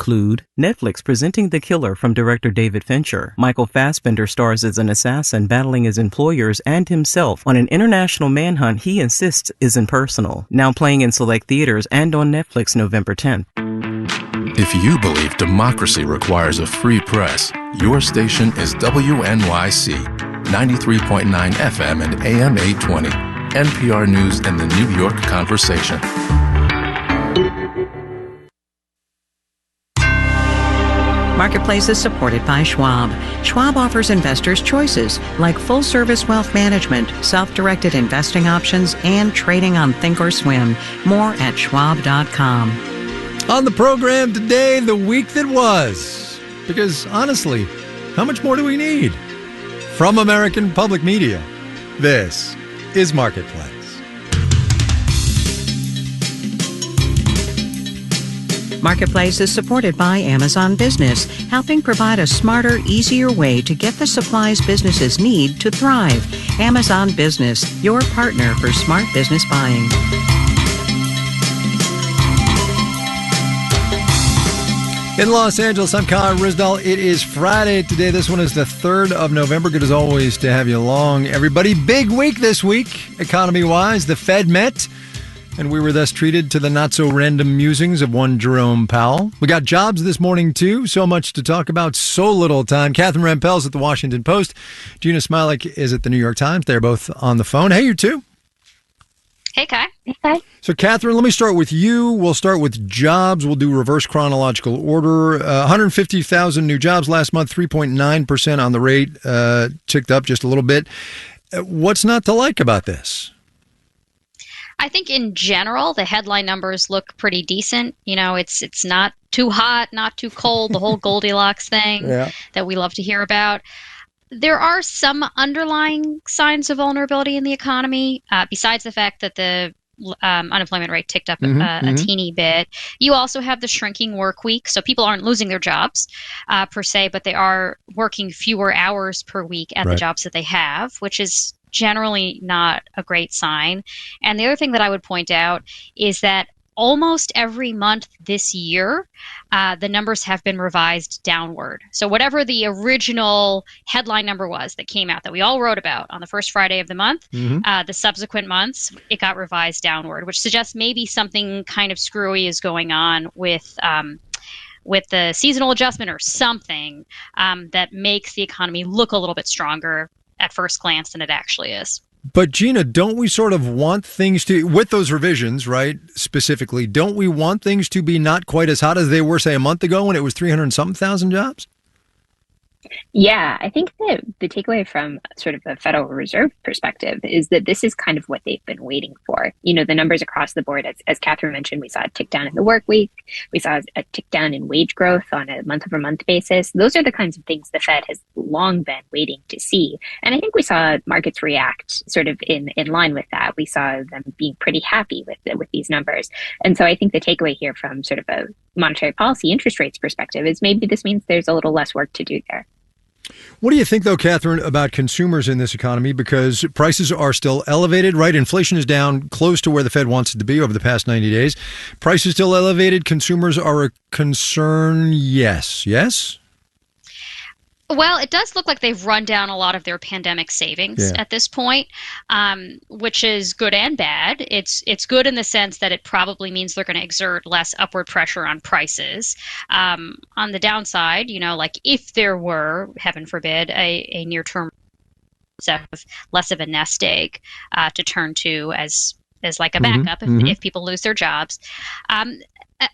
Clued, Netflix presenting The Killer from director David Fincher. Michael Fassbender stars as an assassin battling his employers and himself on an international manhunt he insists isn't personal. Now playing in select theaters and on Netflix November 10th. If you believe democracy requires a free press, your station is WNYC, 93.9 FM and AM 820, NPR News and the New York Conversation. Marketplace is supported by Schwab. Schwab offers investors choices like full-service wealth management, self-directed investing options, and trading on Thinkorswim. More at schwab.com. On the program today, the week that was. Because honestly, how much more do we need? From American Public Media, this is Marketplace. Marketplace is supported by Amazon Business, helping provide a smarter, easier way to get the supplies businesses need to thrive. Amazon Business, your partner for smart business buying. In Los Angeles, I'm Kyle Risdall. It is Friday today. This one is the 3rd of November. Good as always to have you along, everybody. Big week this week, economy-wise. The Fed met, and we were thus treated to the not-so-random musings of one Jerome Powell. We got jobs this morning, too. So much to talk about, so little time. Catherine Rampell's at the Washington Post. Gina Smilik is at the New York Times. They're both on the phone. Hey, you two. Hey, Kai. Hey, Kai. So, Catherine, let me start with you. We'll start with jobs. We'll do reverse chronological order. 150,000 new jobs last month, 3.9% on the rate, ticked up just a little bit. What's not to like about this? I think in general, the headline numbers look pretty decent. You know, it's not too hot, not too cold, the whole Goldilocks thing that we love to hear about. There are some underlying signs of vulnerability in the economy, besides the fact that the unemployment rate ticked up a teeny bit. You also have the shrinking work week, so people aren't losing their jobs per se, but they are working fewer hours per week at the jobs that they have, which is generally not a great sign. And the other thing that I would point out is that almost every month this year, the numbers have been revised downward. So whatever the original headline number was that came out that we all wrote about on the first Friday of the month, the subsequent months, it got revised downward, which suggests maybe something kind of screwy is going on with the seasonal adjustment or something that makes the economy look a little bit stronger at first glance than it actually is. But Gina, don't we sort of want things to, with those revisions, right, specifically, don't we want things to be not quite as hot as they were, say, a month ago when it was 300 and something thousand jobs? Yeah, I think that the takeaway from sort of the Federal Reserve perspective is that this is kind of what they've been waiting for. You know, the numbers across the board, as Catherine mentioned, we saw a tick down in the work week. We saw a tick down in wage growth on a month-over-month basis. Those are the kinds of things the Fed has long been waiting to see. And I think we saw markets react sort of in line with that. We saw them being pretty happy with these numbers. And so I think the takeaway here from sort of a monetary policy interest rates perspective is maybe this means there's a little less work to do there. What do you think, though, Catherine, about consumers in this economy? Because prices are still elevated, right? Inflation is down close to where the Fed wants it to be over the past 90 days. Prices still elevated. Consumers are a concern. Yes. Yes? Well, it does look like they've run down a lot of their pandemic savings at this point, which is good and bad. It's good in the sense that it probably means they're going to exert less upward pressure on prices. On the downside, you know, like if there were, heaven forbid, a near-term less of a nest egg to turn to as like a backup if people lose their jobs.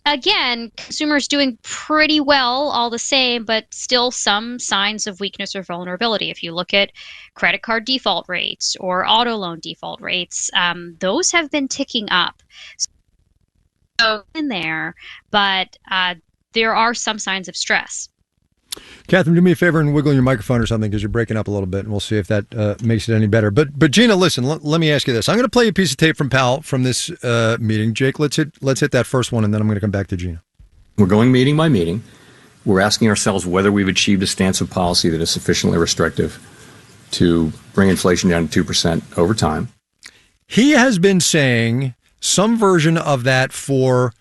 Again, consumers doing pretty well all the same, but still some signs of weakness or vulnerability. If you look at credit card default rates or auto loan default rates, those have been ticking up. So in there, but there are some signs of stress. Catherine, do me a favor and wiggle your microphone or something because you're breaking up a little bit, and we'll see if that makes it any better. But Gina, listen, let me ask you this. I'm going to play you a piece of tape from Powell from this meeting. Jake, let's hit that first one, and then I'm going to come back to Gina. We're going meeting by meeting. We're asking ourselves whether we've achieved a stance of policy that is sufficiently restrictive to bring inflation down to 2% over time. He has been saying some version of that for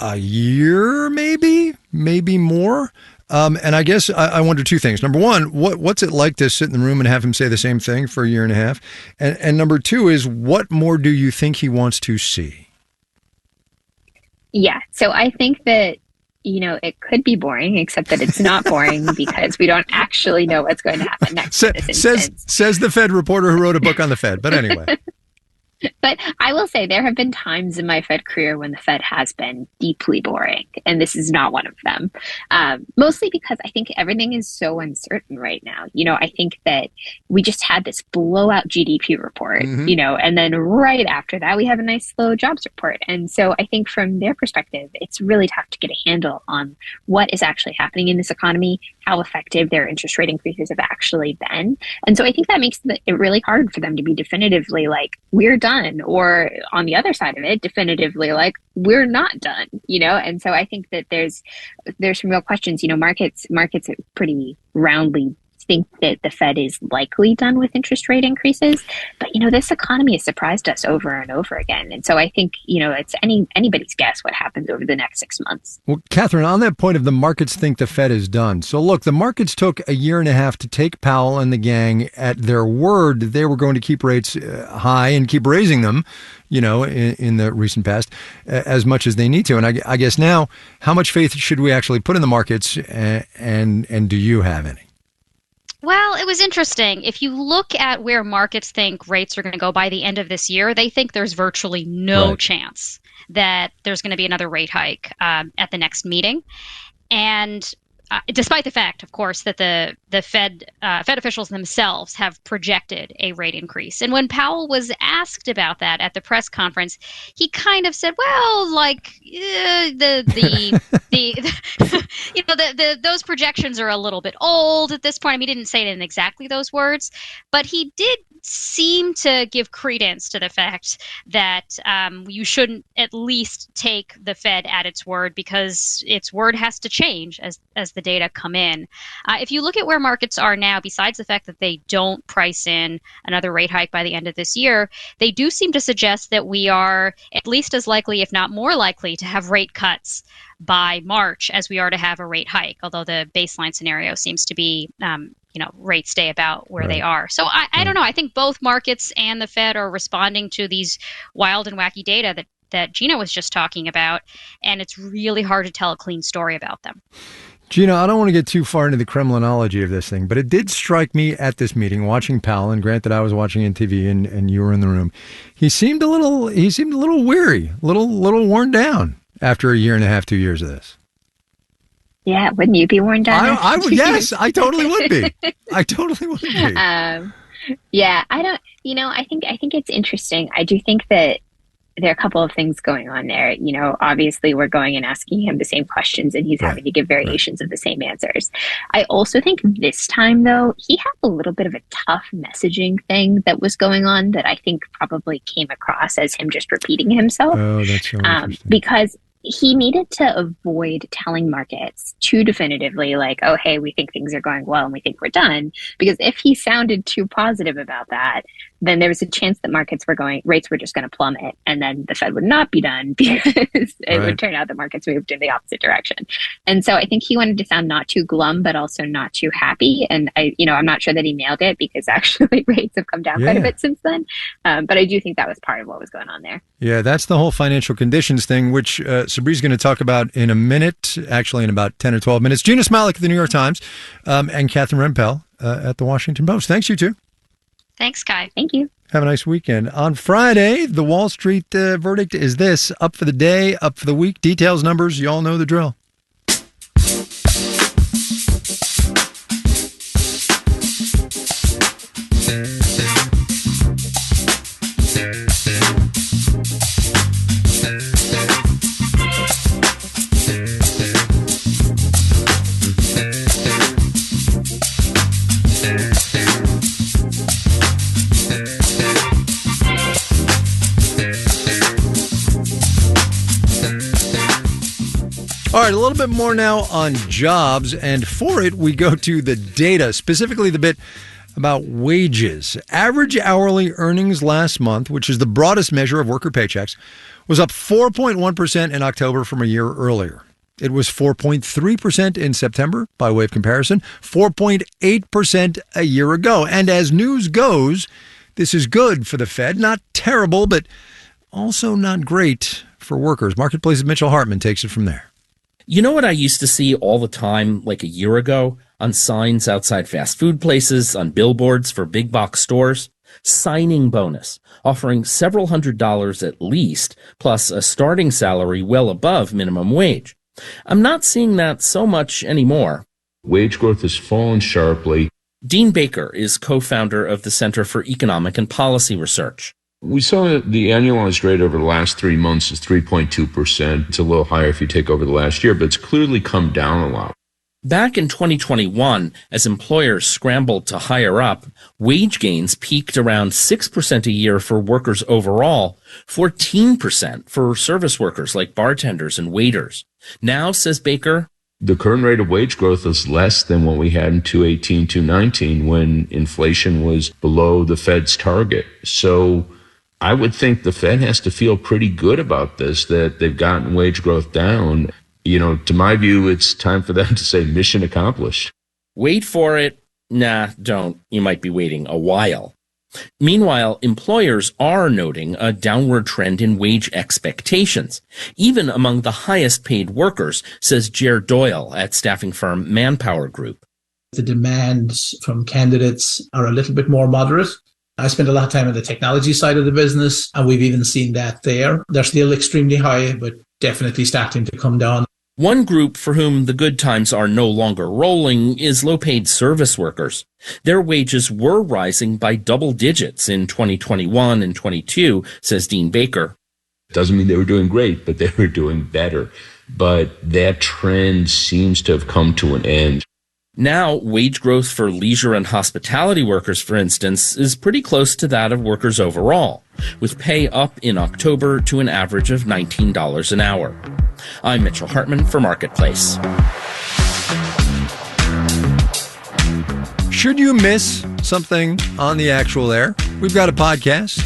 a year, maybe maybe more. And I guess I wonder two things. Number one, what's it like to sit in the room and have him say the same thing for a year and a half? And number two is, what more do you think he wants to see? Yeah, so I think that, it could be boring, except that it's not boring because we don't actually know what's going to happen next. Says the Fed reporter who wrote a book on the Fed. But anyway. But I will say there have been times in my Fed career when the Fed has been deeply boring, and this is not one of them. Mostly because I think everything is so uncertain right now. I think that we just had this blowout GDP report, and then right after that, we have a nice slow jobs report. And so I think from their perspective, it's really tough to get a handle on what is actually happening in this economy, how effective their interest rate increases have actually been. And so I think that makes it really hard for them to be definitively like, we're done, or on the other side of it, definitively like, we're not done, And so I think that there's some real questions. Markets pretty roundly think that the Fed is likely done with interest rate increases. But, this economy has surprised us over and over again. And so I think, it's anybody's guess what happens over the next 6 months. Well, Catherine, on that point of the markets think the Fed is done. So look, the markets took a year and a half to take Powell and the gang at their word that they were going to keep rates high and keep raising them, in the recent past as much as they need to. And I guess now, how much faith should we actually put in the markets, and do you have any? Well, it was interesting. If you look at where markets think rates are going to go by the end of this year, they think there's virtually no chance that there's going to be another rate hike at the next meeting. And despite the fact, of course, that the Fed officials themselves have projected a rate increase. And when Powell was asked about that at the press conference, he kind of said, "Well, those projections are a little bit old at this point." I mean, he didn't say it in exactly those words, but he did seem to give credence to the fact that you shouldn't at least take the Fed at its word, because its word has to change as the data come in. If you look at where markets are now, besides the fact that they don't price in another rate hike by the end of this year, they do seem to suggest that we are at least as likely, if not more likely, to have rate cuts by March as we are to have a rate hike, although the baseline scenario seems to be rates stay about where they are. So I don't know. I think both markets and the Fed are responding to these wild and wacky data that Gina was just talking about, and it's really hard to tell a clean story about them. Gina, I don't want to get too far into the Kremlinology of this thing, but it did strike me at this meeting, watching Powell, and granted I was watching on TV and you were in the room. He seemed a little weary, a little worn down after a year and a half, 2 years of this. Yeah, wouldn't you be worn down? I would. Yes, I totally would be. I totally would be. Yeah, I don't. I think it's interesting. I do think that there are a couple of things going on there. Obviously we're going and asking him the same questions, and he's having to give variations of the same answers. I also think this time, though, he had a little bit of a tough messaging thing that was going on that I think probably came across as him just repeating himself. Oh, that's so interesting. Because he needed to avoid telling markets too definitively, like, oh, hey, we think things are going well and we think we're done. Because if he sounded too positive about that, then there was a chance that rates were just going to plummet, and then the Fed would not be done because it would turn out that markets moved in the opposite direction. And so I think he wanted to sound not too glum, but also not too happy. And I'm not sure that he nailed it, because actually rates have come down quite a bit since then. But I do think that was part of what was going on there. Yeah, that's the whole financial conditions thing, which Sabri's going to talk about in a minute, actually in about 10 or 12 minutes. Gina Smolik at the New York Times and Catherine Rempel at the Washington Post. Thanks, you two. Thanks, Kai. Thank you. Have a nice weekend. On Friday, the Wall Street verdict is this: up for the day, up for the week. Details, numbers, you all know the drill. All right, a little bit more now on jobs, and for it, we go to the data, specifically the bit about wages. Average hourly earnings last month, which is the broadest measure of worker paychecks, was up 4.1% in October from a year earlier. It was 4.3% in September, by way of comparison, 4.8% a year ago. And as news goes, this is good for the Fed. Not terrible, but also not great for workers. Marketplace's Mitchell Hartman takes it from there. You know what I used to see all the time, like a year ago, on signs outside fast food places, on billboards for big box stores? Signing bonus, offering several $100s at least, plus a starting salary well above minimum wage. I'm not seeing that so much anymore. Wage growth has fallen sharply. Dean Baker is co-founder of the Center for Economic and Policy Research. We saw the annualized rate over the last 3 months is 3.2%. It's a little higher if you take over the last year, but it's clearly come down a lot. Back in 2021, as employers scrambled to hire up, wage gains peaked around 6% a year for workers overall, 14% for service workers like bartenders and waiters. Now, says Baker, the current rate of wage growth is less than what we had in 2018, 2019, when inflation was below the Fed's target. So I would think the Fed has to feel pretty good about this, that they've gotten wage growth down. You know, to my view, it's time for them to say mission accomplished. Wait for it. Nah, don't. You might be waiting a while. Meanwhile, employers are noting a downward trend in wage expectations, even among the highest paid workers, says Jer Doyle at staffing firm Manpower Group. The demands from candidates are a little bit more moderate. I spent a lot of time on the technology side of the business, and we've even seen that there. They're still extremely high, but definitely starting to come down. One group for whom the good times are no longer rolling is low-paid service workers. Their wages were rising by double digits in 2021 and 22, says Dean Baker. Doesn't mean they were doing great, but they were doing better. But that trend seems to have come to an end. Now, wage growth for leisure and hospitality workers, for instance, is pretty close to that of workers overall, with pay up in October to an average of $19 an hour. I'm Mitchell Hartman for Marketplace. Should you miss something on the actual air, we've got a podcast.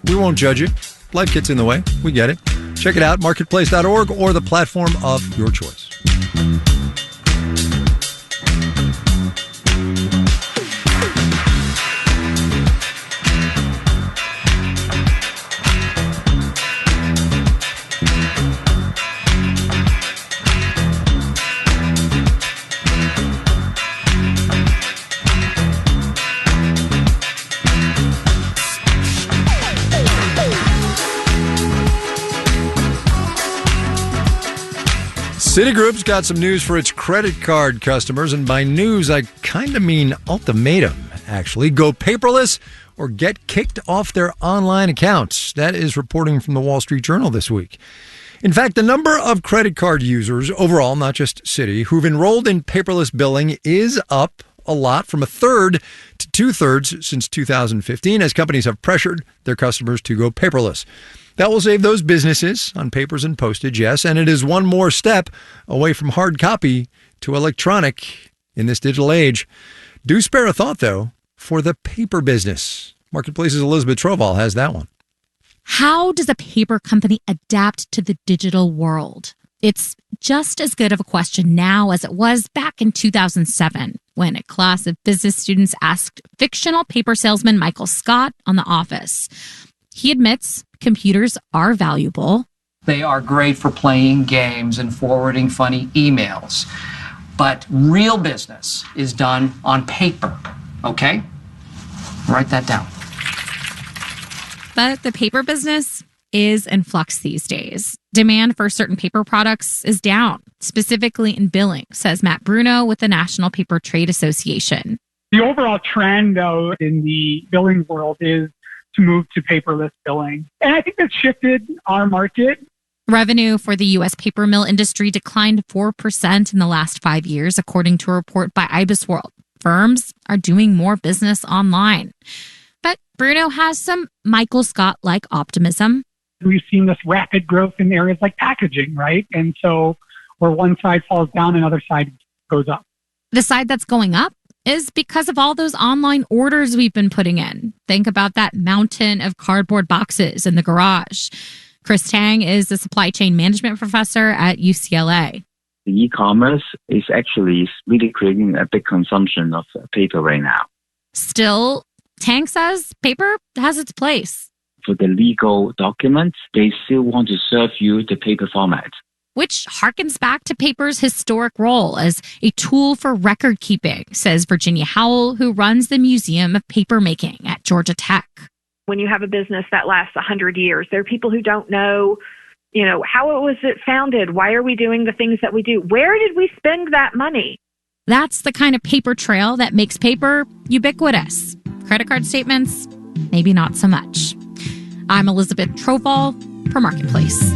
We won't judge you. Life gets in the way. We get it. Check it out, marketplace.org or the platform of your choice. Citigroup's got some news for its credit card customers, and by news, I kind of mean ultimatum, actually. Go paperless or get kicked off their online accounts. That is reporting from the Wall Street Journal this week. In fact, the number of credit card users overall, not just Citi, who've enrolled in paperless billing is up a lot, from a third to two-thirds since 2015, as companies have pressured their customers to go paperless. That will save those businesses on papers and postage, yes, and it is one more step away from hard copy to electronic in this digital age. Do spare a thought, though, for the paper business. Marketplace's Elizabeth Troval has that one. How does a paper company adapt to the digital world? It's just as good of a question now as it was back in 2007, when a class of business students asked fictional paper salesman Michael Scott on The Office. He admits computers are valuable. They are great for playing games and forwarding funny emails. But real business is done on paper, okay? Write that down. But the paper business is in flux these days. Demand for certain paper products is down, specifically in billing, says Matt Bruno with the National Paper Trade Association. The overall trend, though, in the billing world is to move to paperless billing. And I think that's shifted our market. Revenue for the U.S. paper mill industry declined 4% in the last 5 years, according to a report by IBISWorld. Firms are doing more business online. But Bruno has some Michael Scott-like optimism. We've seen this rapid growth in areas like packaging, right? And so where one side falls down, another side goes up. The side that's going up is because of all those online orders we've been putting in. Think about that mountain of cardboard boxes in the garage. Chris Tang is a supply chain management professor at UCLA. The e-commerce is actually really creating a big consumption of paper right now. Still, Tang says paper has its place. For the legal documents, they still want to serve you the paper format, which harkens back to paper's historic role as a tool for record keeping, says Virginia Howell, who runs the Museum of Papermaking at Georgia Tech. When you have a business that lasts 100 years, there are people who don't know, how was it founded? Why are we doing the things that we do? Where did we spend that money? That's the kind of paper trail that makes paper ubiquitous. Credit card statements, maybe not so much. I'm Elizabeth Trofall for Marketplace.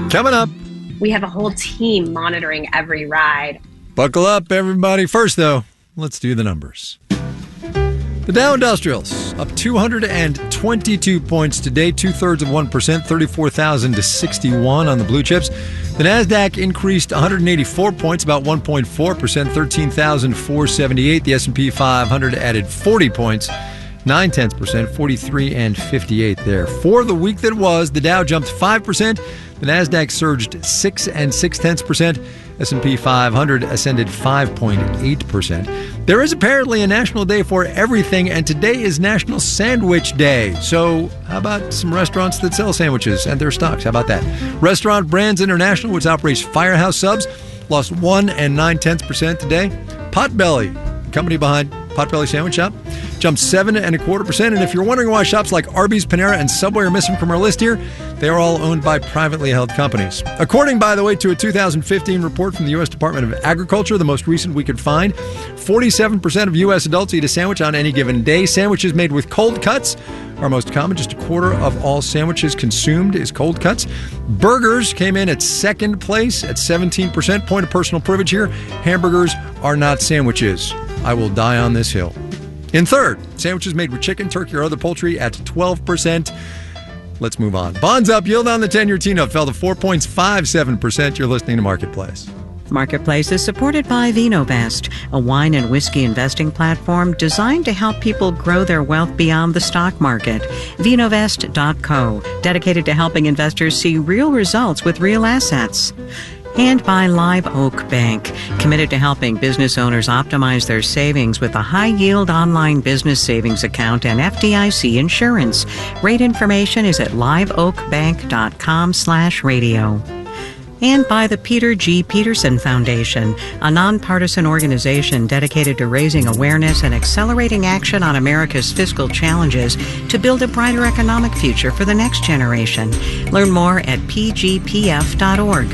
Coming up, we have a whole team monitoring every ride. Buckle up, everybody. First, though, let's do the numbers. The Dow Industrials up 222 points today, 0.2%, 34,061 on the blue chips. The Nasdaq increased 184 points, about 1.4%, 13,478. The S&P 500 added 40 points, 0.9%, 43 and 58 there. For the week that was, the Dow jumped 5%. The Nasdaq surged 6 0.6%. S&P 500 ascended 5.8%. There is apparently a national day for everything, and today is National Sandwich Day. So how about some restaurants that sell sandwiches and their stocks? How about that? Restaurant Brands International, which operates Firehouse Subs, lost 1 0.9% today. Potbelly, the company behind Potbelly Sandwich Shop, jumped 7 1/4%. And if you're wondering why shops like Arby's, Panera, and Subway are missing from our list here, they are all owned by privately held companies. According, by the way, to a 2015 report from the U.S. Department of Agriculture, the most recent we could find, 47% of U.S. adults eat a sandwich on any given day. Sandwiches made with cold cuts are most common. Just 1/4 of all sandwiches consumed is cold cuts. Burgers came in at second place at 17%. Point of personal privilege here. Hamburgers are not sandwiches. I will die on this hill. In third, sandwiches made with chicken, turkey, or other poultry at 12%. Let's move on. Bonds up, yield on the 10-year T-note fell to 4.57%. You're listening to Marketplace. Marketplace is supported by VinoVest, a wine and whiskey investing platform designed to help people grow their wealth beyond the stock market. VinoVest.co, dedicated to helping investors see real results with real assets. And by Live Oak Bank, committed to helping business owners optimize their savings with a high-yield online business savings account and FDIC insurance. Rate information is at liveoakbank.com/radio. And by the Peter G. Peterson Foundation, a nonpartisan organization dedicated to raising awareness and accelerating action on America's fiscal challenges to build a brighter economic future for the next generation. Learn more at pgpf.org.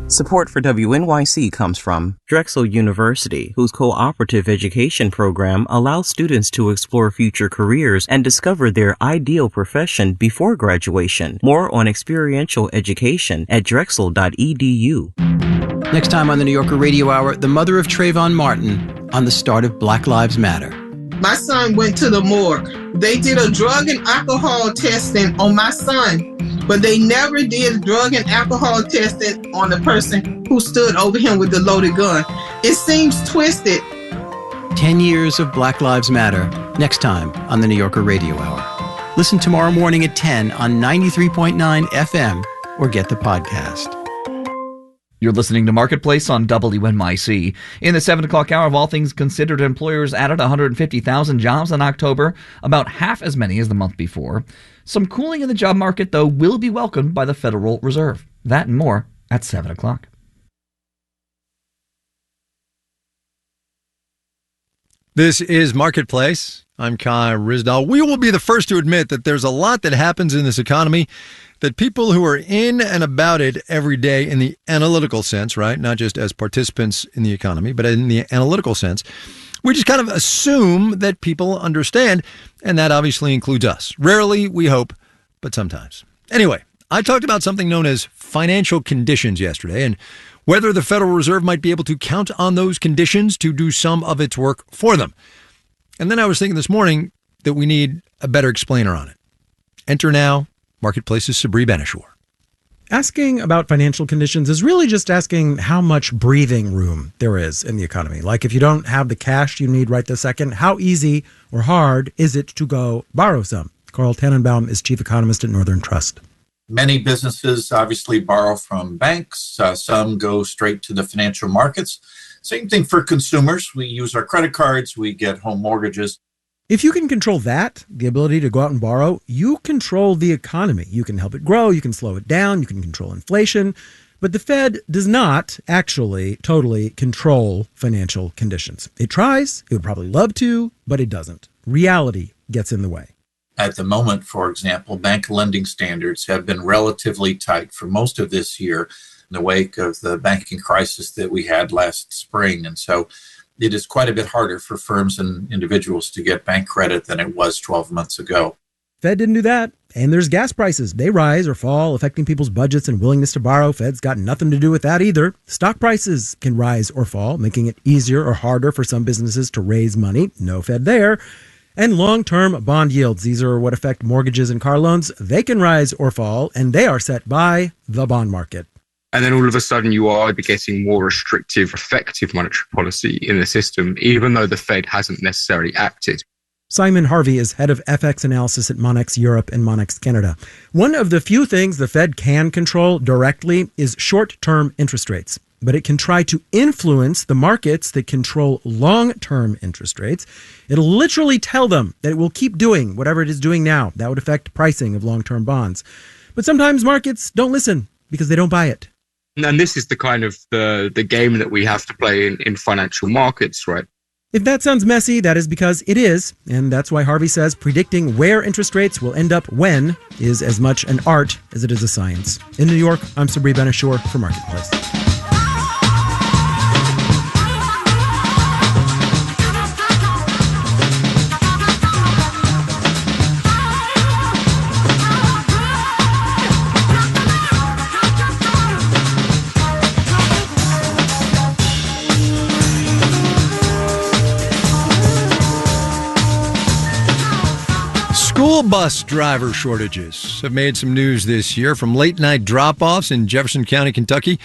Support for WNYC comes from Drexel University, whose cooperative education program allows students to explore future careers and discover their ideal profession before graduation. More on experiential education at drexel.edu. Next time on the New Yorker Radio Hour, the mother of Trayvon Martin on the start of Black Lives Matter. My son went to the morgue. They did a drug and alcohol testing on my son, but they never did drug and alcohol testing on the person who stood over him with the loaded gun. It seems twisted. 10 years of Black Lives Matter, next time on the New Yorker Radio Hour. Listen tomorrow morning at 10 on 93.9 FM or get the podcast. You're listening to Marketplace on WNYC. In the 7 o'clock hour, of all things considered, employers added 150,000 jobs in October, about half as many as the month before. Some cooling in the job market, though, will be welcomed by the Federal Reserve. That and more at 7 o'clock. This is Marketplace. I'm Kai Ryssdal. We will be the first to admit that there's a lot that happens in this economy that people who are in and about it every day in the analytical sense, right, not just as participants in the economy, but in the analytical sense, we just kind of assume that people understand, and that obviously includes us. Rarely, we hope, but sometimes. Anyway, I talked about something known as financial conditions yesterday and whether the Federal Reserve might be able to count on those conditions to do some of its work for them. And then I was thinking this morning that we need a better explainer on it. Enter now Marketplace's Sabri Benishore. Asking about financial conditions is really just asking how much breathing room there is in the economy. Like if you don't have the cash you need right this second, how easy or hard is it to go borrow some? Carl Tannenbaum is chief economist at Northern Trust. Many businesses obviously borrow from banks. Some go straight to the financial markets. Same thing for consumers. We use our credit cards. We get home mortgages. If you can control that, the ability to go out and borrow, you control the economy. You can help it grow, you can slow it down, you can control inflation. But the Fed does not actually totally control financial conditions. It tries, it would probably love to, but it doesn't. Reality gets in the way. At the moment, for example, bank lending standards have been relatively tight for most of this year in the wake of the banking crisis that we had last spring. And so it is quite a bit harder for firms and individuals to get bank credit than it was 12 months ago. Fed didn't do that. And there's gas prices. They rise or fall, affecting people's budgets and willingness to borrow. Fed's got nothing to do with that either. Stock prices can rise or fall, making it easier or harder for some businesses to raise money. No Fed there. And long-term bond yields. These are what affect mortgages and car loans. They can rise or fall, and they are set by the bond market. And then all of a sudden you are getting more restrictive, effective monetary policy in the system, even though the Fed hasn't necessarily acted. Simon Harvey is head of FX analysis at Monex Europe and Monex Canada. One of the few things the Fed can control directly is short-term interest rates. But it can try to influence the markets that control long-term interest rates. It'll literally tell them that it will keep doing whatever it is doing now. That would affect pricing of long-term bonds. But sometimes markets don't listen because they don't buy it. And this is the kind of the game that we have to play in financial markets, right? If that sounds messy, that is because it is. And that's why Harvey says predicting where interest rates will end up when is as much an art as it is a science. In New York, I'm Sabri Benishore for Marketplace. School bus driver shortages have made some news this year, from late-night drop-offs in Jefferson County, Kentucky,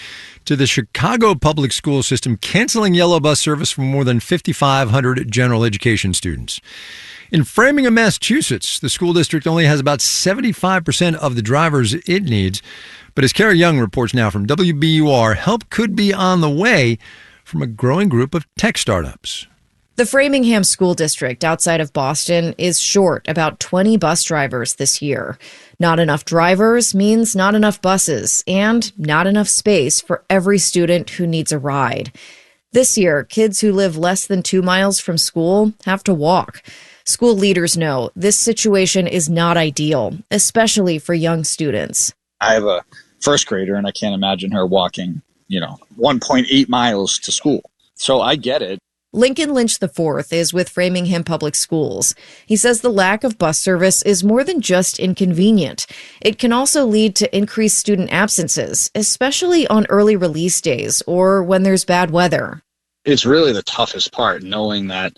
to the Chicago public school system canceling yellow bus service for more than 5,500 general education students. In Framingham, Massachusetts, the school district only has about 75% of the drivers it needs. But as Kara Young reports now from WBUR, help could be on the way from a growing group of tech startups. The Framingham School District outside of Boston is short about 20 bus drivers this year. Not enough drivers means not enough buses and not enough space for every student who needs a ride. This year, kids who live less than 2 miles from school have to walk. School leaders know this situation is not ideal, especially for young students. I have a first grader and I can't imagine her walking, 1.8 miles to school. So I get it. Lincoln Lynch IV is with Framingham Public Schools. He says the lack of bus service is more than just inconvenient. It can also lead to increased student absences, especially on early release days or when there's bad weather. It's really the toughest part, knowing that,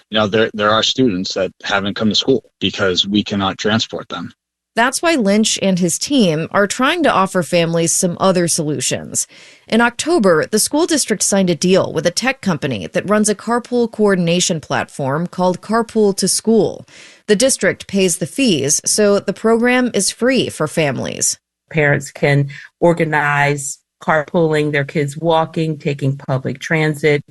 there are students that haven't come to school because we cannot transport them. That's why Lynch and his team are trying to offer families some other solutions. In October, the school district signed a deal with a tech company that runs a carpool coordination platform called Carpool to School. The district pays the fees, so the program is free for families. Parents can organize carpooling, their kids walking, taking public transit,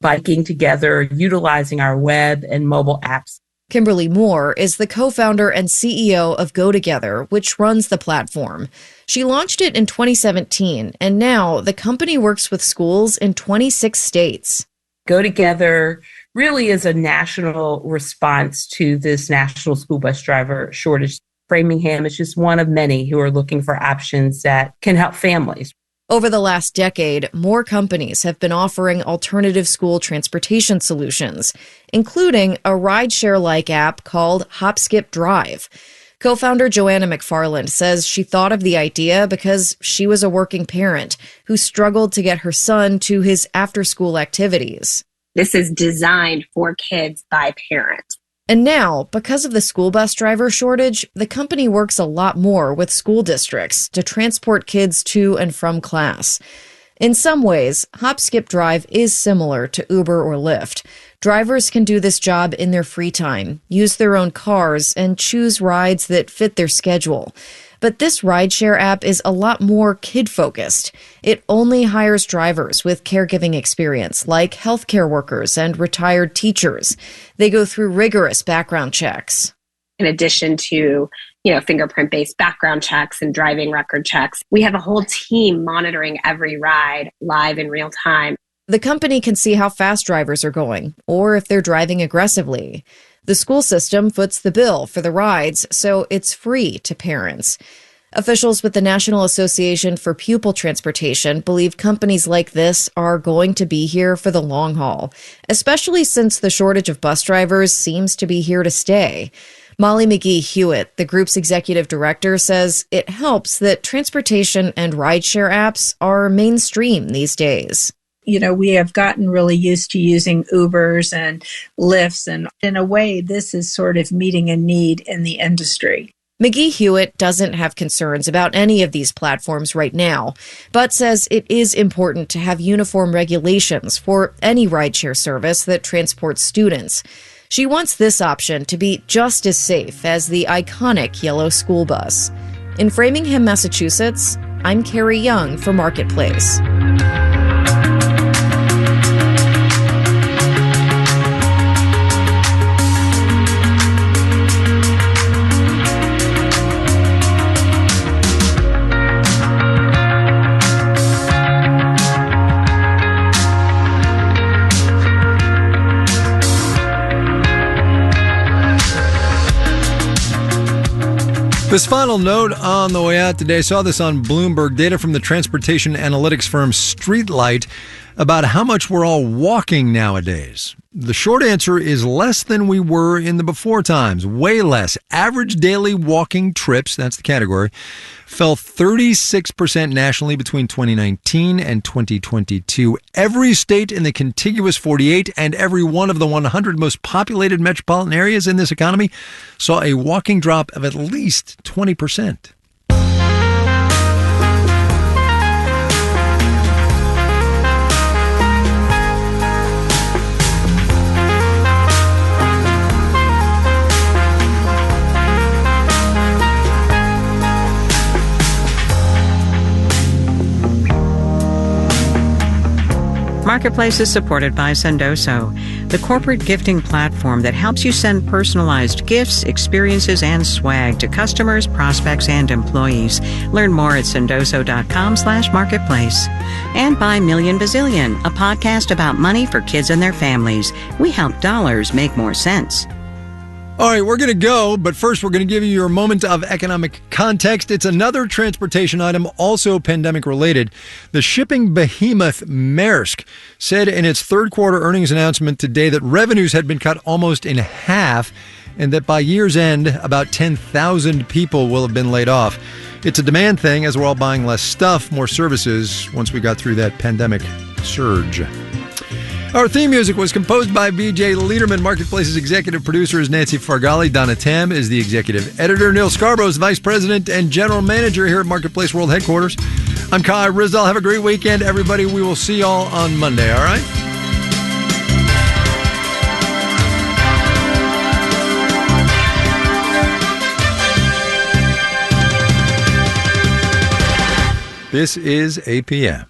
biking together, utilizing our web and mobile apps. Kimberly Moore is the co-founder and CEO of Go Together, which runs the platform. She launched it in 2017, and now the company works with schools in 26 states. Go Together really is a national response to this national school bus driver shortage. Framingham is just one of many who are looking for options that can help families. Over the last decade, more companies have been offering alternative school transportation solutions, including a rideshare-like app called Hop Skip Drive. Co-founder Joanna McFarland says she thought of the idea because she was a working parent who struggled to get her son to his after-school activities. This is designed for kids by parents. And now, because of the school bus driver shortage, the company works a lot more with school districts to transport kids to and from class. In some ways, Hop Skip Drive is similar to Uber or Lyft. Drivers can do this job in their free time, use their own cars, and choose rides that fit their schedule. But this rideshare app is a lot more kid-focused. It only hires drivers with caregiving experience, like healthcare workers and retired teachers. They go through rigorous background checks. In addition to, fingerprint-based background checks and driving record checks, we have a whole team monitoring every ride live in real time. The company can see how fast drivers are going, or if they're driving aggressively. The school system foots the bill for the rides, so it's free to parents. Officials with the National Association for Pupil Transportation believe companies like this are going to be here for the long haul, especially since the shortage of bus drivers seems to be here to stay. Molly McGee Hewitt, the group's executive director, says it helps that transportation and rideshare apps are mainstream these days. We have gotten really used to using Ubers and Lyfts, and in a way, this is sort of meeting a need in the industry. McGee Hewitt doesn't have concerns about any of these platforms right now, but says it is important to have uniform regulations for any rideshare service that transports students. She wants this option to be just as safe as the iconic yellow school bus. In Framingham, Massachusetts, I'm Carrie Young for Marketplace. This final note on the way out today, saw this on Bloomberg, data from the transportation analytics firm Streetlight about how much we're all walking nowadays. The short answer is less than we were in the before times, way less. Average daily walking trips, that's the category, fell 36% nationally between 2019 and 2022. Every state in the contiguous 48 and every one of the 100 most populated metropolitan areas in this economy saw a walking drop of at least 20%. Marketplace is supported by Sendoso, the corporate gifting platform that helps you send personalized gifts, experiences, and swag to customers, prospects, and employees. Learn more at sendoso.com/marketplace. And by Million Bazillion, a podcast about money for kids and their families. We help dollars make more sense. All right, we're going to go, but first we're going to give you your moment of economic context. It's another transportation item, also pandemic related. The shipping behemoth Maersk said in its third quarter earnings announcement today that revenues had been cut almost in half and that by year's end, about 10,000 people will have been laid off. It's a demand thing as we're all buying less stuff, more services once we got through that pandemic surge. Our theme music was composed by BJ Liederman. Marketplace's executive producer is Nancy Fargali. Donna Tam is the executive editor. Neil Scarborough is vice president and general manager here at Marketplace World Headquarters. I'm Kai Ryssdal. Have a great weekend, everybody. We will see y'all on Monday, all right? This is APM.